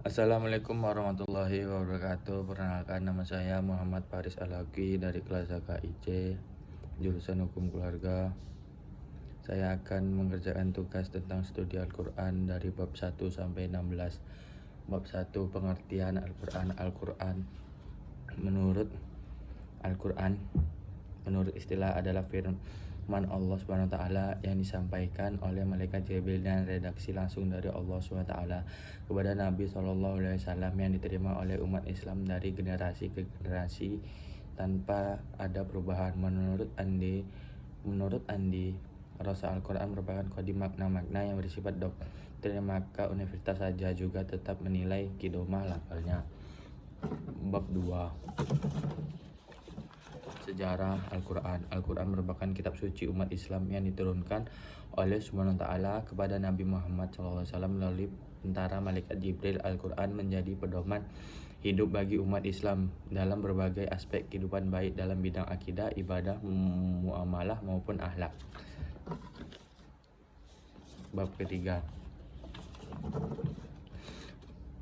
Assalamualaikum warahmatullahi wabarakatuh. Perkenalkan, nama saya Muhammad Faris Alaki dari kelas HKIC, jurusan Hukum Keluarga. Saya akan mengerjakan tugas tentang studi Al-Quran dari bab 1 sampai 16. Bab 1, pengertian Al-Quran. Al-Quran menurut Al-Quran menurut istilah adalah firman Allah SWT yang disampaikan oleh malaikat Jibril dan redaksi langsung dari Allah SWT kepada Nabi SAW yang diterima oleh umat Islam dari generasi ke generasi tanpa ada perubahan. Menurut Andi, Rosa Al-Quran merupakan kode makna-makna yang bersifat doktrin, maka universitas saja juga tetap menilai kidomah lafalnya. Bab 2, sejarah Al-Quran. Al-Quran merupakan kitab suci umat Islam yang diturunkan oleh SWT kepada Nabi Muhammad SAW melalui antara malaikat Jibril. Al-Quran menjadi pedoman hidup bagi umat Islam dalam berbagai aspek kehidupan, baik dalam bidang akidah, ibadah, muamalah maupun akhlak. Bab ketiga,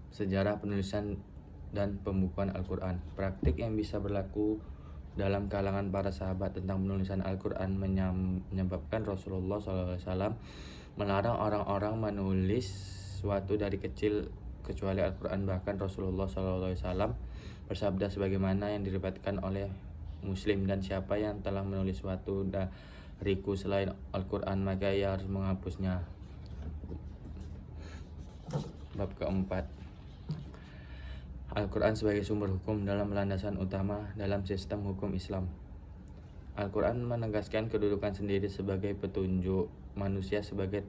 sejarah penulisan dan pembukuan Al-Quran. Praktik yang bisa berlaku dalam kalangan para sahabat tentang penulisan Al-Quran menyebabkan Rasulullah SAW melarang orang-orang menulis suatu dari kecil kecuali Al-Quran. Bahkan Rasulullah SAW bersabda sebagaimana yang diriwayatkan oleh Muslim, dan siapa yang telah menulis suatu dariku selain Al-Quran maka ia harus menghapusnya. Bab keempat, Al-Quran sebagai sumber hukum dalam landasan utama dalam sistem hukum Islam. Al-Quran menegaskan kedudukan sendiri sebagai petunjuk, manusia sebagai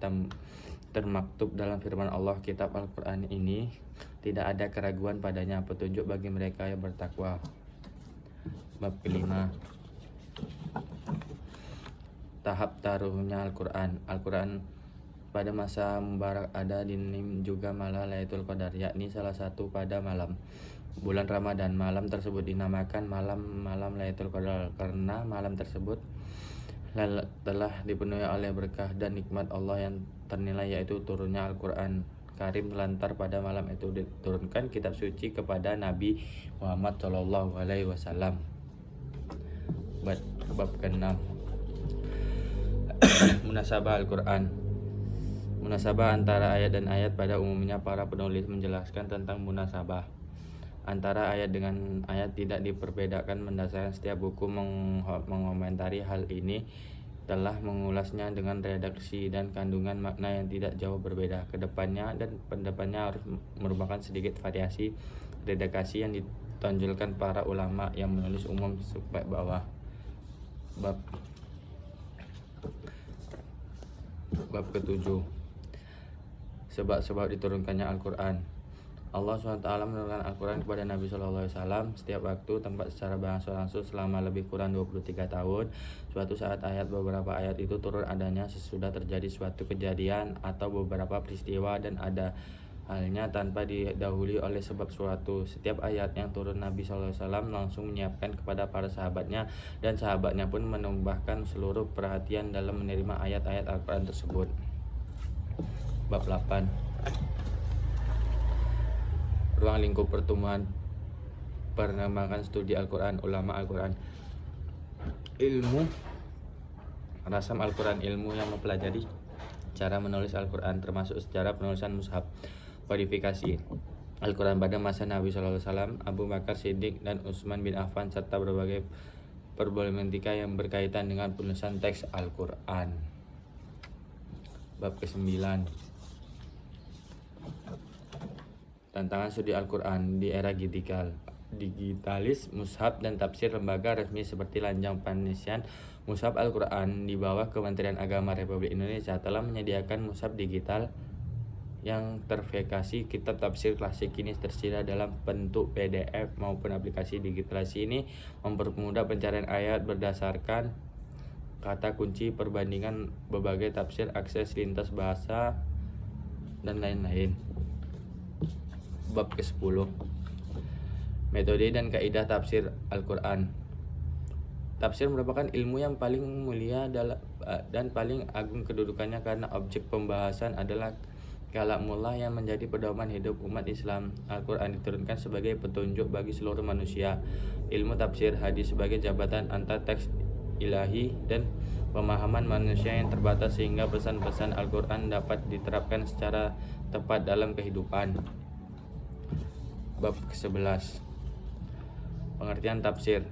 termaktub dalam firman Allah. Kitab Al-Quran ini tidak ada keraguan padanya, petunjuk bagi mereka yang bertakwa. Bab kelima, tahap taruhnya Al-Quran. Al-Quran pada masa Mubarak ada dinim juga malam Lailatul Qadar, yakni salah satu pada malam bulan Ramadan. Malam tersebut dinamakan malam Lailatul Qadar karena malam tersebut telah dipenuhi oleh berkah dan nikmat Allah yang ternilai, yaitu turunnya Al-Quran Karim. Lantar pada malam itu diturunkan kitab suci kepada Nabi Muhammad SAW. Bab ke-6, munasabah Al-Quran. Munasabah antara ayat dan ayat. Pada umumnya para penulis menjelaskan tentang munasabah antara ayat dengan ayat tidak diperbedakan mendasarkan setiap buku mengomentari hal ini telah mengulasnya dengan redaksi dan kandungan makna yang tidak jauh berbeda. Kedepannya dan pendepannya harus merupakan sedikit variasi redaksi yang ditonjolkan para ulama yang menulis umum sebaik bawah. Bab ke-7, sebab-sebab diturunkannya Al-Quran. Allah SWT menurunkan Al-Quran kepada Nabi SAW setiap waktu tempat secara berangsur-angsur selama lebih kurang 23 tahun. Suatu saat beberapa ayat itu turun adanya sesudah terjadi suatu kejadian atau beberapa peristiwa, dan ada halnya tanpa didahului oleh sebab suatu. Setiap ayat yang turun Nabi SAW langsung menyiapkan kepada para sahabatnya, dan sahabatnya pun menambahkan seluruh perhatian dalam menerima ayat-ayat Al-Quran tersebut. Bab 8, ruang lingkup pertumbuhan pengembangan studi Al-Quran. Ulama Al-Quran. Ilmu rasam Al-Quran, ilmu yang mempelajari cara menulis Al-Quran, termasuk sejarah penulisan mushaf, kodifikasi Al-Quran pada masa Nabi SAW, Abu Bakar Siddiq dan Utsman bin Affan, serta berbagai problematika yang berkaitan dengan penulisan teks Al-Quran. Bab ke-9, tantangan studi Al-Quran di era digitalis, mushaf dan tafsir. Lembaga resmi seperti Lanjang Penelitian Mushaf Al-Quran di bawah Kementerian Agama Republik Indonesia telah menyediakan mushaf digital yang terverifikasi. Kitab tafsir klasik kini tersedia dalam bentuk PDF maupun aplikasi. Digitalisasi ini mempermudah pencarian ayat berdasarkan kata kunci, perbandingan berbagai tafsir, akses lintas bahasa, dan lain-lain. Bab ke-10, metode dan kaidah tafsir Al-Quran. Tafsir merupakan ilmu yang paling mulia dan paling agung kedudukannya karena objek pembahasan adalah kalamullah yang menjadi pedoman hidup umat Islam. Al-Quran diturunkan sebagai petunjuk bagi seluruh manusia. Ilmu tafsir hadis sebagai jabatan antar teks ilahi dan pemahaman manusia yang terbatas sehingga pesan-pesan Al-Quran dapat diterapkan secara tepat dalam kehidupan. Bab ke-11. Pengertian tafsir.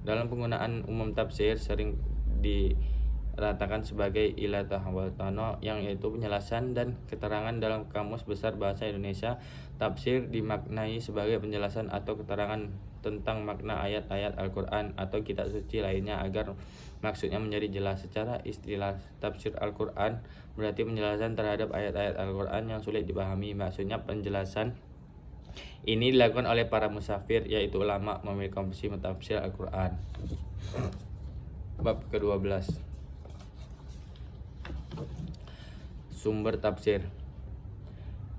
Dalam penggunaan umum tafsir sering diratakan sebagai ilatah wal tano, yang yaitu penjelasan dan keterangan dalam Kamus Besar Bahasa Indonesia. Tafsir dimaknai sebagai penjelasan atau keterangan tentang makna ayat-ayat Al-Quran atau kitab suci lainnya agar maksudnya menjadi jelas. Secara istilah, tafsir Al-Quran berarti penjelasan terhadap ayat-ayat Al-Quran yang sulit dipahami. Maksudnya penjelasan ini dilakukan oleh para musafir, yaitu ulama memiliki kompetensi mentafsir Al-Quran. Bab ke-12. Sumber tafsir.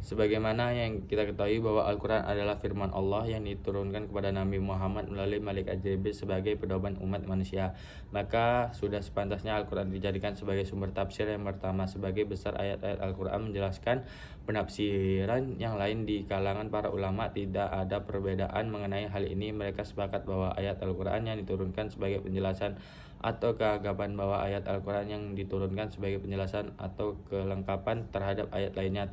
Sebagaimana yang kita ketahui bahwa Al-Quran adalah firman Allah yang diturunkan kepada Nabi Muhammad melalui malaikat Jibril sebagai pedoman umat manusia, maka sudah sepantasnya Al-Quran dijadikan sebagai sumber tafsir yang pertama. Sebagai besar ayat-ayat Al-Quran menjelaskan penafsiran yang lain di kalangan para ulama. Tidak ada perbedaan mengenai hal ini. Mereka sepakat bahwa ayat Al-Quran yang diturunkan sebagai penjelasan atau keanggapan bahwa ayat Al-Quran yang diturunkan sebagai penjelasan atau kelengkapan terhadap ayat lainnya.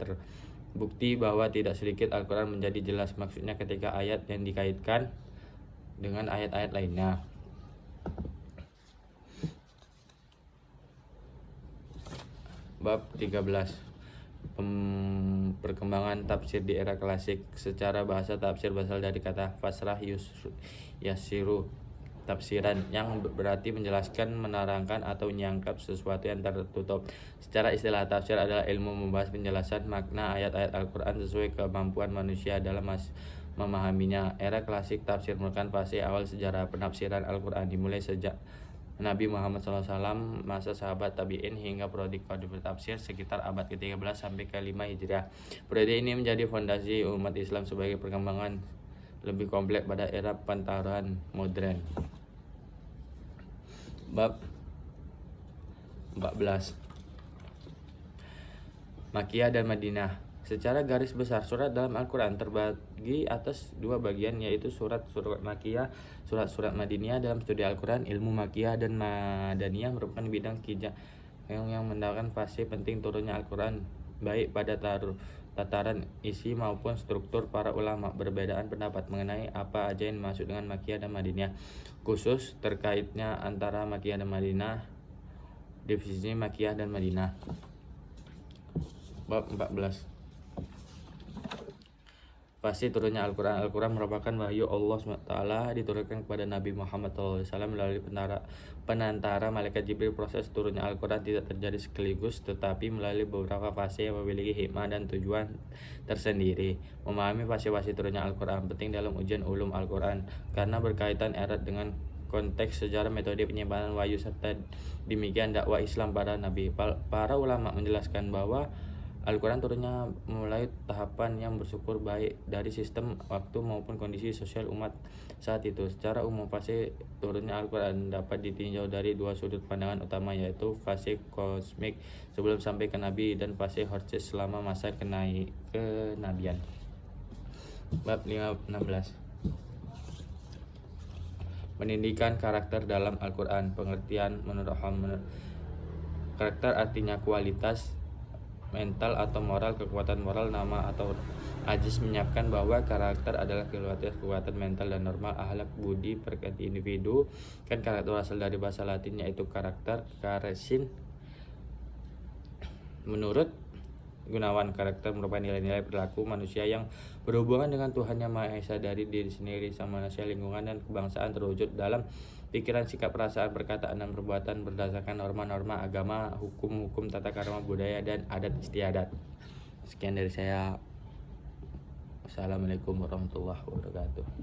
Bukti bahwa tidak sedikit Al-Quran menjadi jelas maksudnya ketika ayat yang dikaitkan dengan ayat-ayat lainnya. Bab 13. Perkembangan tafsir di era klasik. Secara bahasa, tafsir berasal dari kata fasrah yasiru, tafsiran, yang berarti menjelaskan, menerangkan, atau menyangkap sesuatu yang tertutup. Secara istilah, tafsir adalah ilmu membahas penjelasan makna ayat-ayat Al-Quran sesuai kemampuan manusia dalam memahaminya. Era klasik tafsir merupakan fase awal sejarah penafsiran Al-Quran, dimulai sejak Nabi Muhammad SAW, masa sahabat tabi'in, hingga periode bertafsir sekitar abad ke-13 sampai ke-5 Hijriah. Periode ini menjadi fondasi umat Islam sebagai perkembangan lebih kompleks pada era pentaran modern. Bab 14. Makkiyah dan Madinah. Secara garis besar, surat dalam Al-Quran terbagi atas dua bagian, yaitu surat-surat Makkiyah, surat-surat Madaniyah. Dalam studi Al-Quran, ilmu Makkiyah dan Madaniyah merupakan bidang kijang yang mendapat fase penting turunnya Al-Quran, baik pada tataran isi maupun struktur. Para ulama berbedaan pendapat mengenai apa aja yang masuk dengan Makkiyah dan Madaniyah, khusus terkaitnya antara Makkiyah dan Madinah. Definisi Makkiyah dan Madinah. Bab 14. Fase turunnya Al-Quran. Al-Quran merupakan wahyu Allah SWT diturunkan kepada Nabi Muhammad SAW melalui penantara malaikat Jibril. Proses turunnya Al-Quran tidak terjadi sekaligus, tetapi melalui beberapa fase yang memiliki hikmah dan tujuan tersendiri. Memahami fase-fase turunnya Al-Quran penting dalam ujian ulum Al-Quran karena berkaitan erat dengan konteks sejarah, metode penyimpanan wahyu, serta demikian dakwah Islam para nabi. Para ulama menjelaskan bahwa Al-Quran turunnya mulai tahapan yang bersyukur baik dari sistem waktu maupun kondisi sosial umat saat itu. Secara umum, fase turunnya Al-Quran dapat ditinjau dari dua sudut pandangan utama, yaitu fase kosmik sebelum sampai ke Nabi dan fase horsis selama masa kenabian. Bab 16. Pendidikan karakter dalam Al-Quran. Pengertian menurut karakter artinya kualitas mental atau moral, kekuatan moral. Nama atau Aziz menyiapkan bahwa karakter adalah kekuatan mental dan normal, akhlak, budi, perkati individu. Karakter berasal dari bahasa Latin, yaitu karakter, karesin. Menurut Gunawan, karakter merupakan nilai-nilai perilaku manusia yang berhubungan dengan Tuhan Yang Maha Esa, dari diri sendiri, sama manusia, lingkungan, dan kebangsaan, terwujud dalam pikiran, sikap, perasaan, perkataan, dan perbuatan berdasarkan norma-norma agama, hukum-hukum, tata krama, budaya, dan adat istiadat. Sekian dari saya. Wassalamualaikum warahmatullahi wabarakatuh.